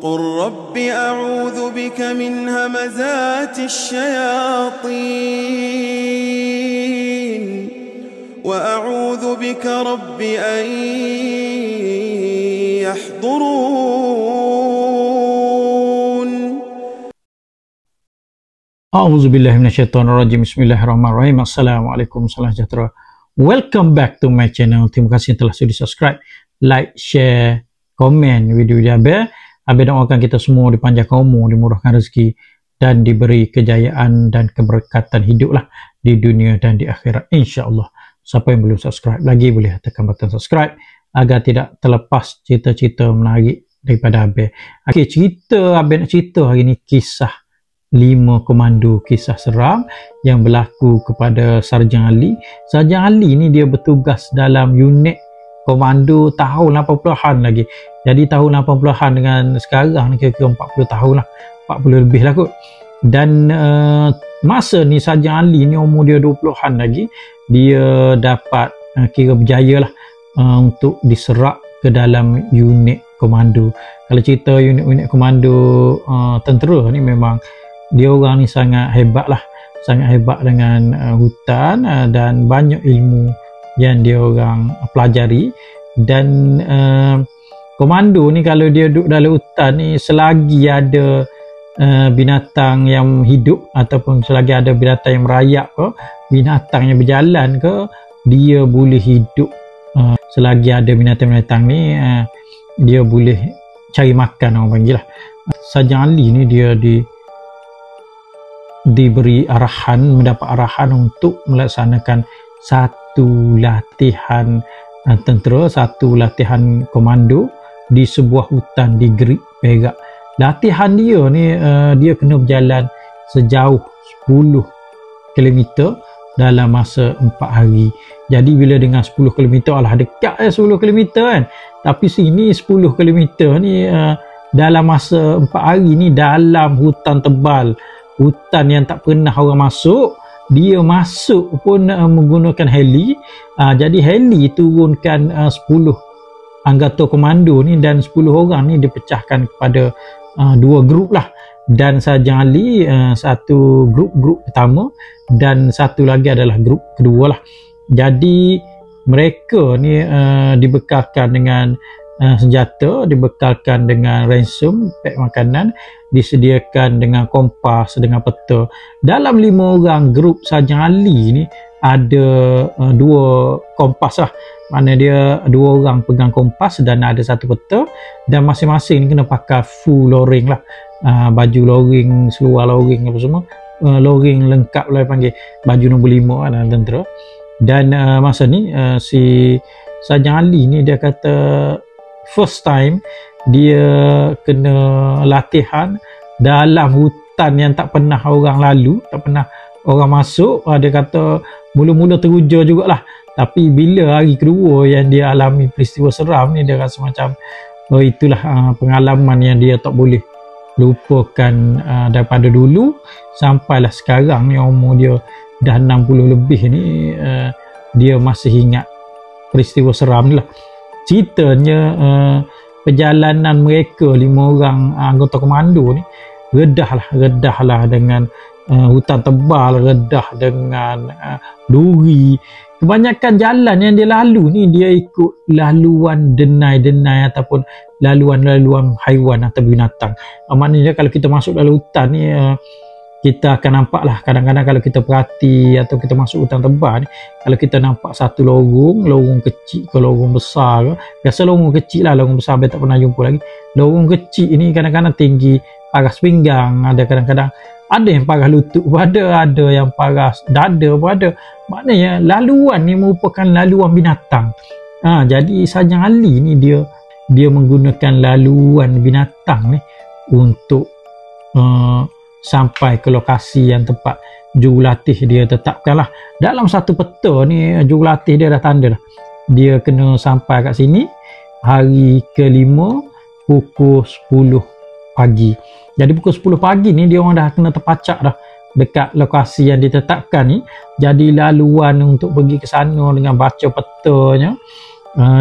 وقل رب أعوذ بك من همزات الشياطين وأعوذ بك رب أن يحضرون. A'udzubillahi minasyaitonirrajim. Bismillahirrahmanirrahim. Assalamualaikum, salam sejahtera. Welcome back to my channel. Terima kasih telah sudi subscribe, like, share, komen video Abel. Abel doakan kita semua dipanjangkan umur, dimurahkan rezeki dan diberi kejayaan dan keberkatan hiduplah di dunia dan di akhirat, insya-Allah. Siapa yang belum subscribe lagi boleh tekan button subscribe agar tidak terlepas cerita-cerita menarik daripada Abel. Okey, cerita Abel nak cerita hari ni kisah 5 komando, kisah seram yang berlaku kepada Sarjan Ali. Sarjan Ali ni dia bertugas dalam unit komando tahun 80-an lagi. Jadi tahun 80-an dengan sekarang ni kira-kira 40 tahun lah, 40 lebih lah kot. Dan masa ni Sarjan Ali ni umur dia 20-an lagi, dia dapat kira berjaya lah untuk diserak ke dalam unit komando. Kalau cerita unit komando tentera ni, memang dia orang ni sangat hebat lah, sangat hebat dengan hutan dan banyak ilmu yang dia orang pelajari. Dan komando ni kalau dia duduk dalam hutan ni, selagi ada binatang yang hidup ataupun selagi ada binatang yang merayap ke, binatang yang berjalan ke, dia boleh hidup. Selagi ada binatang-binatang ni, dia boleh cari makan, orang panggil lah. Sarjan Ali ni dia diberi arahan, mendapat arahan untuk melaksanakan satu latihan tentera, satu latihan komando di sebuah hutan di Gerik, Perak. Latihan dia ni dia kena berjalan sejauh 10 km dalam masa 4 hari. Jadi bila dengan 10 km, alah dekat 10 km kan, tapi sini 10 km ni dalam masa 4 hari ni dalam hutan tebal, hutan yang tak pernah orang masuk. Dia masuk pun menggunakan heli. Jadi heli turunkan 10 anggota komando ni, dan 10 orang ni dipecahkan kepada 2 grup lah. Dan Sarjan Ali satu grup pertama, dan satu lagi adalah grup kedua lah. Jadi mereka ni dibekalkan dengan senjata, dibekalkan dengan ransom, pack makanan, disediakan dengan kompas, dengan peta. Dalam 5 orang grup Sarjan Ali ni ada 2 kompas lah, mana dia 2 orang pegang kompas dan ada 1 peta, dan masing-masing ni kena pakai full loring lah, baju loring, seluar loring apa semua, loring lengkap lah panggil, baju nombor 5 dalam tentera. Dan masa ni si Sarjan Ali ni dia kata first time dia kena latihan dalam hutan yang tak pernah orang lalu, tak pernah orang masuk. Dia kata mula-mula teruja jugalah, tapi bila hari kedua yang dia alami peristiwa seram ni, dia rasa macam itulah pengalaman yang dia tak boleh lupakan daripada dulu sampailah sekarang ni, umur dia dah 60 lebih ni, dia masih ingat peristiwa seram ni lah. Ceritanya perjalanan mereka 5 orang anggota komando ni redah lah dengan hutan tebal, redah dengan duri. Kebanyakan jalan yang dia lalu ni, dia ikut laluan denai-denai ataupun laluan-laluan haiwan atau binatang. Maknanya kalau kita masuk dalam hutan ni, kita akan nampak lah, kadang-kadang kalau kita perhati atau kita masuk hutan tebal ni, kalau kita nampak satu lorong kecil ke lorong besar ke, biasa lorong kecil lah, lorong besar saya tak pernah jumpa lagi. Lorong kecil ni kadang-kadang tinggi paras pinggang, ada kadang-kadang ada yang paras lutut, ada yang paras dada pun ada. Maknanya laluan ni merupakan laluan binatang. Jadi Sarjan Ali ni dia menggunakan laluan binatang ni untuk sampai ke lokasi yang tepat jurulatih dia tetapkan lah. Dalam satu peta ni, jurulatih dia dah tanda dah, dia kena sampai kat sini hari ke-5 pukul 10 pagi. Jadi pukul 10 pagi ni dia orang dah kena terpacak dah dekat lokasi yang ditetapkan ni. Jadi laluan untuk pergi ke sana dengan baca petanya,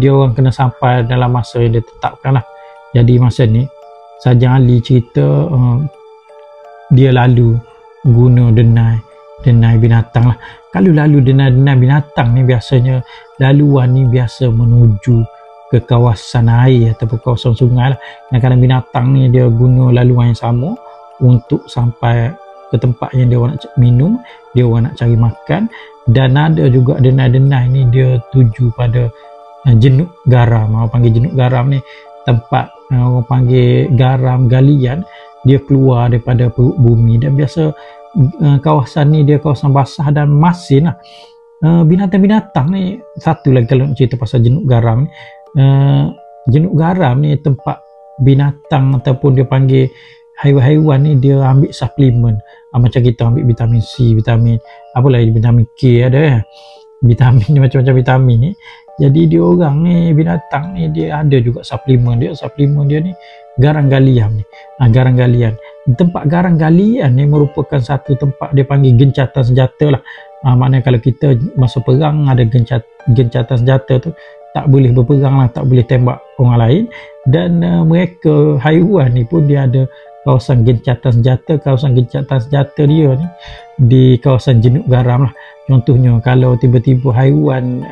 dia orang kena sampai dalam masa yang ditetapkan lah. Jadi masa ni Sajang Ali cerita dia lalu guna denai binatang lah. Kalau lalu denai binatang ni biasanya laluan ni biasa menuju ke kawasan air ataupun kawasan sungai lah. Kadang-kadang binatang ni dia guna laluan yang sama untuk sampai ke tempat yang dia orang nak minum, dia orang nak cari makan. Dan ada juga denai-denai ni dia tuju pada jenuk garam. Orang panggil jenuk garam ni tempat orang panggil garam galian, dia keluar daripada perut bumi. Dan biasa kawasan ni dia kawasan basah dan masin lah. Binatang-binatang ni, satu lagi kalau nak cerita pasal jenuk garam ni, jenuk garam ni tempat binatang ataupun dia panggil haiwan-haiwan ni dia ambil suplemen. Macam kita ambil vitamin C, vitamin apa lagi, vitamin K ada vitamin ni, macam-macam vitamin ni. Jadi dia orang ni, binatang ni dia ada juga suplemen dia ni garang galian ni. Garang galian, tempat garang galian ni merupakan satu tempat dia panggil gencatan senjata lah. Maknanya kalau kita masa perang ada gencatan senjata tu, tak boleh berperang lah, tak boleh tembak orang lain. Dan mereka haiwan ni pun dia ada kawasan gencatan senjata. Kawasan gencatan senjata dia ni di kawasan jenuk garam lah. Contohnya kalau tiba-tiba haiwan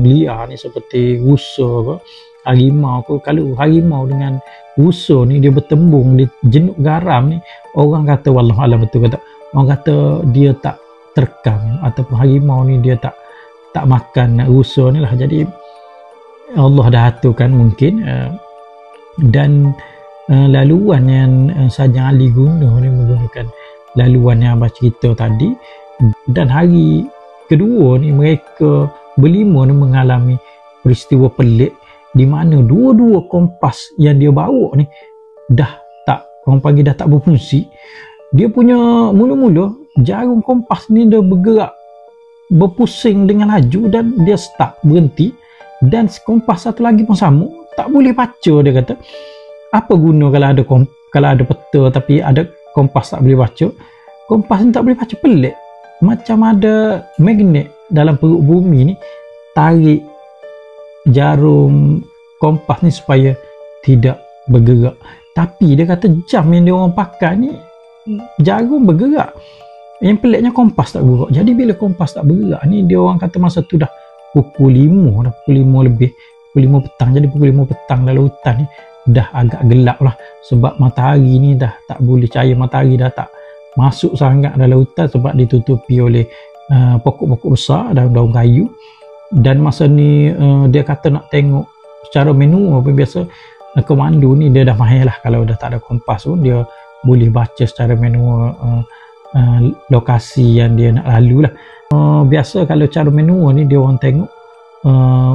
liar ni seperti rusa ke, harimau ke, kalau harimau dengan rusa ni dia bertembung di jenuk garam ni, orang kata wallahualam betul kata, orang kata dia tak terkam ataupun harimau ni dia tak makan rusa ni lah. Jadi Allah dah aturkan mungkin. Dan laluan yang Sajang Ali guna ni menggunakan laluan yang abang cerita tadi. Dan hari kedua ni mereka berlima ni mengalami peristiwa pelik di mana dua-dua kompas yang dia bawa ni dah tak, orang panggil dah tak berfungsi. Dia punya mula-mula jarum kompas ni dia bergerak berpusing dengan laju dan dia start, berhenti. Dan kompas satu lagi pun sama, tak boleh baca. Dia kata apa guna kalau ada peta tapi ada kompas tak boleh baca. Kompas ni tak boleh baca, pelik. Macam ada magnet dalam perut bumi ni tarik jarum kompas ni supaya tidak bergerak. Tapi dia kata jam yang dia orang pakai ni jarum bergerak. Yang peliknya kompas tak bergerak. Jadi bila kompas tak bergerak ni, dia orang kata masa tu dah pukul 5 lebih, pukul 5 petang. Jadi pukul 5 petang dalam hutan ni dah agak gelap lah, sebab matahari ni dah tak boleh, cahaya matahari dah tak masuk sangat dalam hutan sebab ditutupi oleh pokok-pokok besar, daun-daun kayu. Dan masa ni dia kata nak tengok secara menu apa biasa, komando ni dia dah mahir lah, kalau dah tak ada kompas pun dia boleh baca secara menu lokasi yang dia nak lalu lah. Biasa kalau cara menu ni dia orang tengok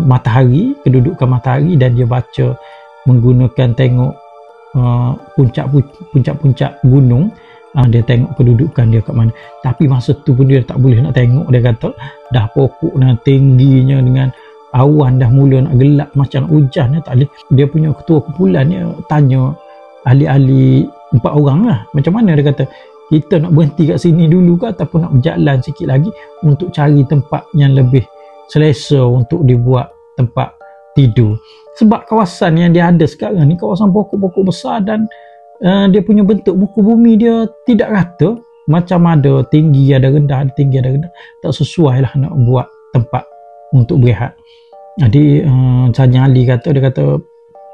matahari, kedudukan matahari, dan dia baca menggunakan tengok puncak-puncak gunung. Dia tengok kedudukan dia kat mana. Tapi masa tu pun dia tak boleh nak tengok. Dia kata dah pokok dah tingginya dengan awan dah mula nak gelap macam nak hujan, tak boleh. Dia punya ketua kumpulan ni tanya ahli-ahli 4 orang lah, macam mana. Dia kata kita nak berhenti kat sini dulu ke ataupun nak berjalan sikit lagi untuk cari tempat yang lebih selesa untuk dibuat tempat tidur. Sebab kawasan yang dia ada sekarang ni kawasan pokok-pokok besar dan dia punya bentuk muka bumi dia tidak rata, macam ada tinggi ada rendah, ada tinggi ada rendah, tak sesuai lah nak buat tempat untuk berehat. Jadi Sajang Ali kata,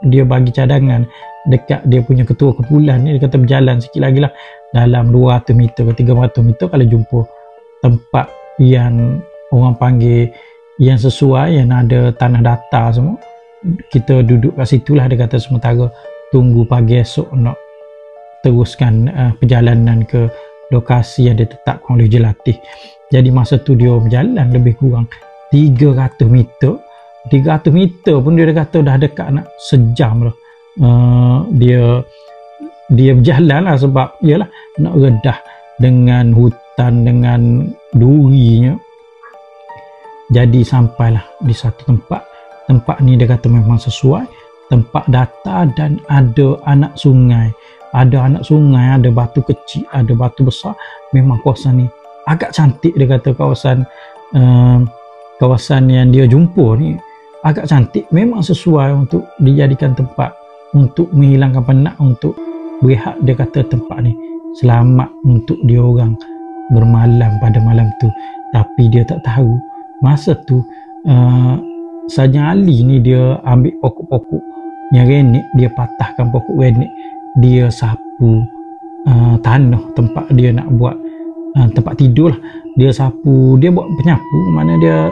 dia bagi cadangan dekat dia punya ketua kumpulan ni. Dia kata berjalan sikit lagi lah, dalam 200 meter ke 300 meter kalau jumpa tempat yang orang panggil yang sesuai, yang ada tanah datar semua, kita duduk kat situ lah. Dia kata sementara tunggu pagi esok nak teruskan perjalanan ke lokasi yang ditetapkan oleh Jelatih. Jadi masa tu dia berjalan lebih kurang 300 meter. 300 meter pun dia kata dah dekat nak sejam lah. Dia berjalan lah, sebab ialah nak redah dengan hutan, dengan durinya. Jadi sampailah di satu tempat ni dia kata memang sesuai, tempat datar dan ada anak sungai. Ada batu kecil, ada batu besar. Memang kawasan ni agak cantik. Dia kata kawasan yang dia jumpa ni agak cantik, memang sesuai untuk dijadikan tempat untuk menghilangkan penat, untuk berehat. Dia kata tempat ni selamat untuk dia orang bermalam pada malam tu. Tapi dia tak tahu masa tu Saja Ali ni dia ambil pokok-pokok yang renek, dia patahkan pokok renek, dia sapu tanah tempat dia nak buat tempat tidur lah. Dia sapu, dia buat penyapu, mana dia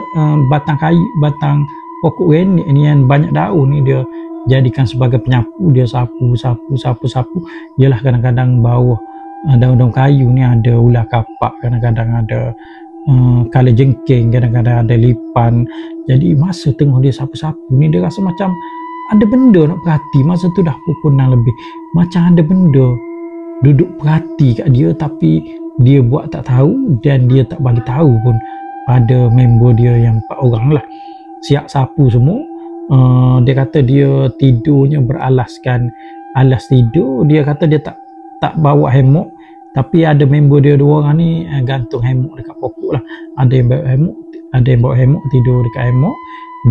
batang kayu, batang pokok renek ni yang banyak daun ni dia jadikan sebagai penyapu. Dia sapu. Yalah, kadang-kadang bawah daun-daun kayu ni ada ular kapak, kadang-kadang ada kala jengking, kadang-kadang ada lipan. Jadi masa tengah dia sapu-sapu ni, dia rasa macam ada benda nak perhati. Masa tu dah pukul 6 lebih, macam ada benda duduk perhati kat dia, tapi dia buat tak tahu dan dia tak bagi tahu pun pada member dia yang 4 orang lah. Siap sapu semua. Dia kata dia tidurnya beralaskan alas tidur. Dia kata dia tak bawa hemok, tapi ada member dia 2 orang ni gantung hemok dekat pokok lah. Ada yang bawa hemok tidur dekat hemok,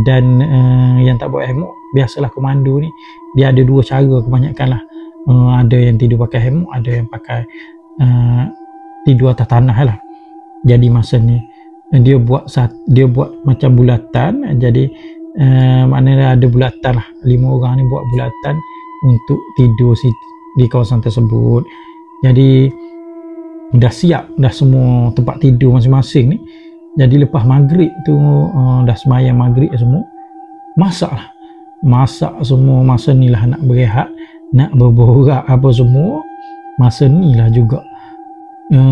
dan yang tak bawa hemok, biasalah komando ni dia ada 2 cara kebanyakan lah. Ada yang tidur pakai hemok, ada yang pakai tidur atas tanah lah. Jadi masa ni dia buat macam bulatan. Jadi maknanya ada bulatan lah, 5 orang ni buat bulatan untuk tidur di kawasan tersebut. Jadi dah siap dah semua tempat tidur masing-masing ni. Jadi lepas maghrib tu dah sembahyang maghrib semua, masak semua. Masa ni lah nak berehat, nak berborak apa semua. Masa ni lah juga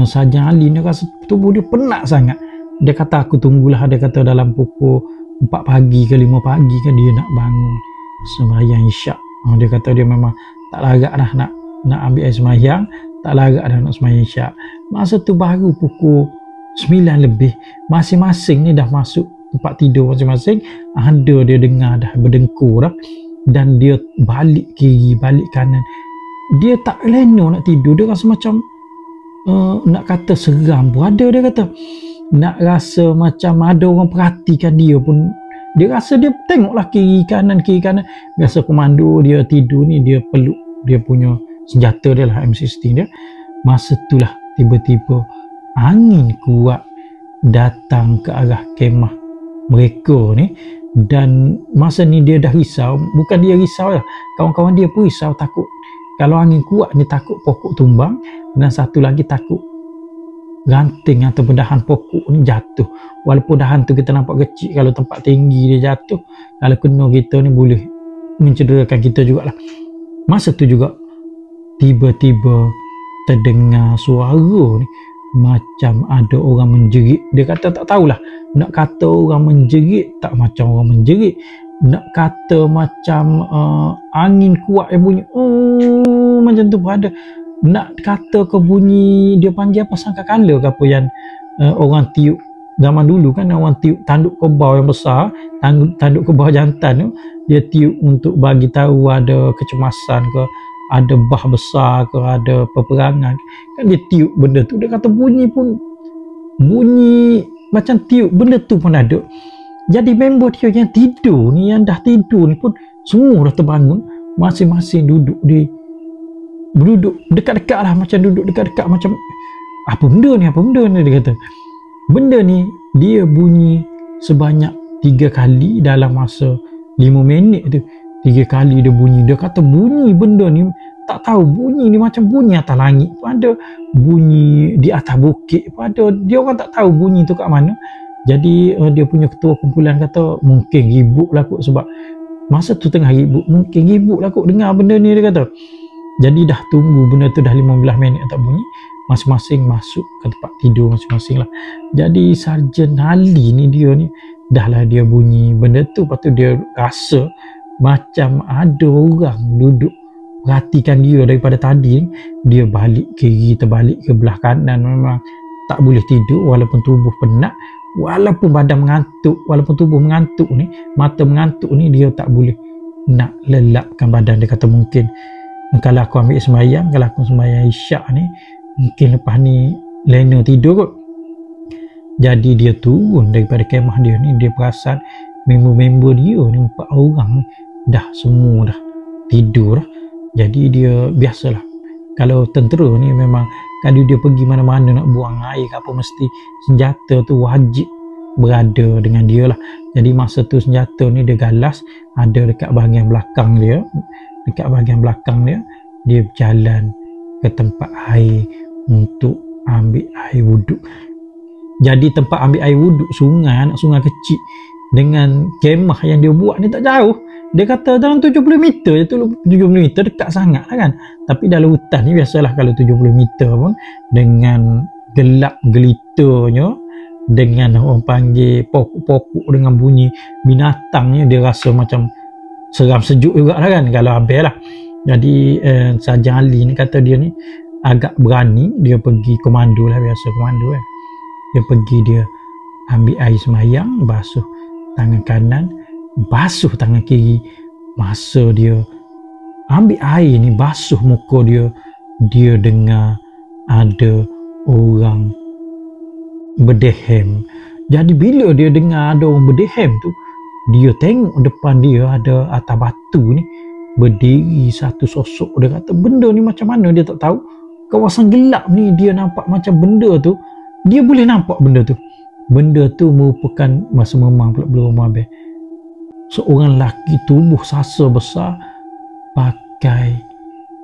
Saja Ali ni rasa tubuh dia penat sangat. Dia kata aku tunggulah, dia kata dalam pukul 4 pagi ke 5 pagi kan dia nak bangun sembahyang isyak. Dia kata dia memang tak larat dah nak ambil air sembahyang, tak larat dah nak sembahyang isyak. Masa tu baru pukul 9 lebih, masing-masing ni dah masuk tempat tidur masing-masing. Ada dia dengar dah berdengkur dah, dan dia balik kiri balik kanan. Dia tak lena nak tidur. Dia rasa macam nak kata seram pun ada. Dia kata nak rasa macam ada orang perhatikan dia pun. Dia rasa dia tengoklah kiri kanan. Biasa komando dia tidur ni, dia peluk dia punya senjata dia lah, M16 dia. Masa tu lah tiba-tiba angin kuat datang ke arah kemah mereka ni. Dan masa ni dia dah risau. Bukan dia risau lah, kawan-kawan dia pun risau, takut kalau angin kuat ni takut pokok tumbang, dan satu lagi takut ranting atau dahan pokok ni jatuh. Walaupun dahan tu kita nampak kecil, kalau tempat tinggi dia jatuh, kalau kena kita ni boleh mencederakan kita jugalah. Masa tu juga tiba-tiba terdengar suara ni macam ada orang menjerit. Dia kata tak tahulah nak kata orang menjerit tak macam orang menjerit, nak kata macam angin kuat yang bunyi macam tu pun ada, nak kata ke bunyi dia panggil apa, sangkakala ke apa yang orang tiup zaman dulu kan. Orang tiup tanduk kerbau yang besar, tanduk kerbau jantan tu, dia tiup untuk bagi tahu ada kecemasan ke, ada bah besar ke, ada peperangan kan. Dia tiup benda tu. Dia kata bunyi macam tiup benda tu pun ada. Jadi member dia yang tidur ni, yang dah tidur ni pun semua dah terbangun, masing-masing duduk dekat-dekat lah, macam duduk dekat-dekat, macam apa benda ni. Dia kata benda ni dia bunyi sebanyak 3 kali dalam masa 5 minit tu. 3 kali dia bunyi. Dia kata bunyi benda ni tak tahu, bunyi ni macam bunyi atas langit pun ada, bunyi di atas bukit pun ada. Dia orang tak tahu bunyi tu kat mana. Jadi dia punya ketua kumpulan kata mungkin ribut lah kot, sebab masa tu tengah ribut, mungkin ribut lah kot dengar benda ni, dia kata. Jadi dah tunggu benda tu dah 15 minit tak bunyi, masing-masing masuk ke tempat tidur masing-masing lah. Jadi Sarjan Ali ni dia ni dah lah dia bunyi benda tu, lepas tu dia rasa macam ada orang duduk perhatikan dia daripada tadi. Dia balik kiri, terbalik ke belah kanan, memang tak boleh tidur walaupun tubuh penat, walaupun badan mengantuk, walaupun tubuh mengantuk ni, mata mengantuk ni, dia tak boleh nak lelapkan badan. Dia kata mungkin kalau aku ambil sembahyang, kalau aku sembahyang isyak ni, mungkin lepas ni lena tidur kot. Jadi dia turun daripada kemah dia ni, dia perasan member-member dia ni 4 orang dah semua dah tidur. Jadi dia biasalah, kalau tentera ni memang kalau dia pergi mana-mana nak buang air ke apa, mesti senjata tu wajib berada dengan dia lah. Jadi masa tu senjata ni dia galas ada dekat bahagian belakang dia. Dekat bahagian belakang dia berjalan ke tempat air untuk ambil air wuduk. Jadi tempat ambil air wuduk sungai, anak sungai kecil dengan kemah yang dia buat ni tak jauh. Dia kata dalam 70 meter je tu, 70 meter dekat sangat lah kan. Tapi dalam hutan ni biasalah kalau 70 meter pun dengan gelap gelitanya, dengan orang panggil pokok-pokok dengan bunyi binatangnya, dia rasa macam seram sejuk juga lah kan kalau habis lah. Jadi Sarjan Ali ni kata dia ni agak berani, dia pergi komando lah, biasa komando kan. Dia pergi, dia ambil air semayang, basuh tangan kanan, basuh tangan kiri. Masa dia ambil air ni, basuh muka dia, dia dengar ada orang berdehem. Jadi bila dia dengar ada orang berdehem tu, dia tengok depan dia ada atas batu ni berdiri satu sosok. Dia kata benda ni macam mana dia tak tahu. Kawasan gelap ni dia nampak macam benda tu, dia boleh nampak benda tu. Benda tu merupakan, masa memang pula belum habis, seorang lelaki tubuh sasa besar pakai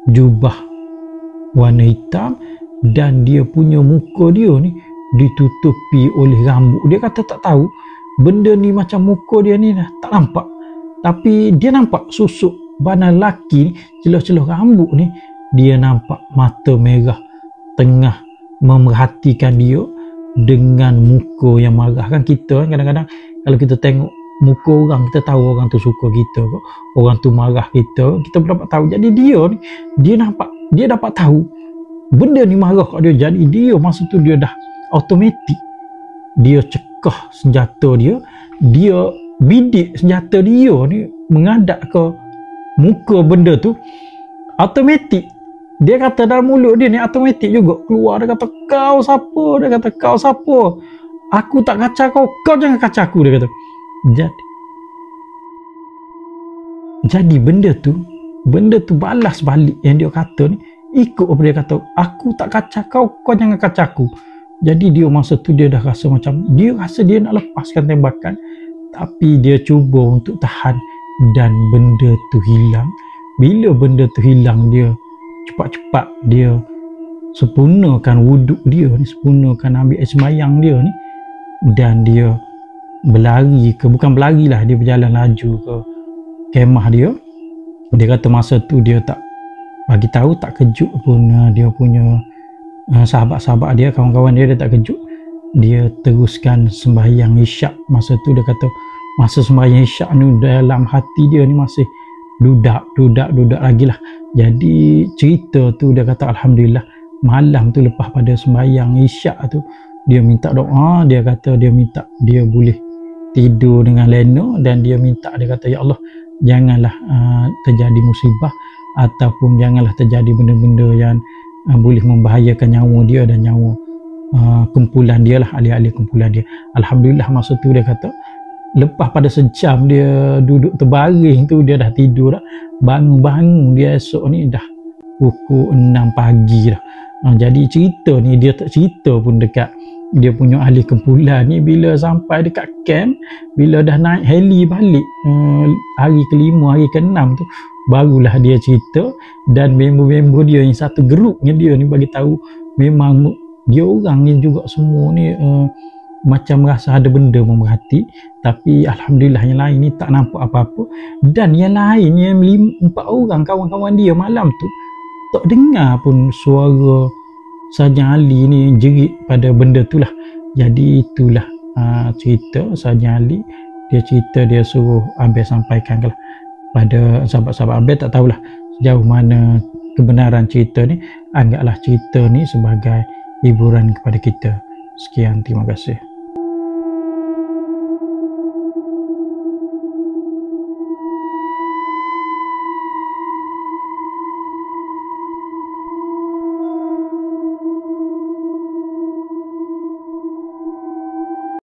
jubah warna hitam, dan dia punya muka dia ni ditutupi oleh rambut. Dia kata tak tahu benda ni macam muka dia ni dah tak nampak, tapi dia nampak susuk badan lelaki ni, celah-celah rambut ni, dia nampak mata merah tengah memerhatikan dia dengan muka yang marah. Kan kita kadang-kadang kalau kita tengok muka orang, kita tahu orang tu suka kita ke, orang tu marah kita dapat tahu. Jadi dia ni, dia dapat tahu benda ni marah kat dia. Jadi dia masa tu dia dah automatik, dia cekah senjata dia, dia bidik senjata dia ni menghadap ke muka benda tu. Automatik, dia kata dalam mulut dia ni automatik juga keluar. Dia kata kau siapa? Dia kata kau siapa? Aku tak kacau kau, kau jangan kacau aku, dia kata. Jadi benda tu balas balik yang dia kata ni, ikut apa dia kata, aku tak kacau kau, kau jangan kacau aku. Jadi dia masa tu dia dah rasa macam, dia rasa dia nak lepaskan tembakan, tapi dia cuba untuk tahan dan benda tu hilang. Bila benda tu hilang, dia cepat-cepat dia sempurnakan wuduk dia ni, sempurnakan ambil air semayang dia ni, dan dia berlari ke, bukan berlari lah, dia berjalan laju ke kemah dia. Dia kata masa tu dia tak bagi tahu, tak kejut pun dia punya sahabat-sahabat dia, kawan-kawan dia tak kejut. Dia teruskan sembahyang isyak. Masa tu dia kata masa sembahyang isyak ni dalam hati dia ni masih dudak lagi lah. Jadi cerita tu dia kata alhamdulillah malam tu lepas pada sembahyang isyak tu dia minta doa. Dia kata dia minta dia boleh tidur dengan lena, dan dia minta, dia kata ya Allah janganlah terjadi musibah ataupun janganlah terjadi benda-benda yang boleh membahayakan nyawa dia dan nyawa kumpulan dia lah, ahli-ahli kumpulan dia. Alhamdulillah masa tu dia kata lepas pada sejam dia duduk terbaring tu, dia dah tidur dah. Bangun dia esok ni dah pukul 6 pagi dah. Jadi cerita ni dia tak cerita pun dekat dia punya ahli kumpulan ni. Bila sampai dekat camp, bila dah naik heli balik hari kelima, hari keenam tu, barulah dia cerita. Dan member-member dia yang satu grupnya dia ni bagi tahu memang dia orang ni juga semua ni macam rasa ada benda memerhati, tapi alhamdulillah yang lain ni tak nampak apa-apa. Dan yang lain yang 4 orang kawan-kawan dia malam tu tak dengar pun suara Sarjan Ali ni jerit pada benda tu lah. Jadi itulah cerita Sarjan Ali. Dia cerita, dia suruh Abel sampaikan lah pada sahabat-sahabat. Abel tak tahulah sejauh mana kebenaran cerita ni. Anggaplah cerita ni sebagai hiburan kepada kita. Sekian, terima kasih.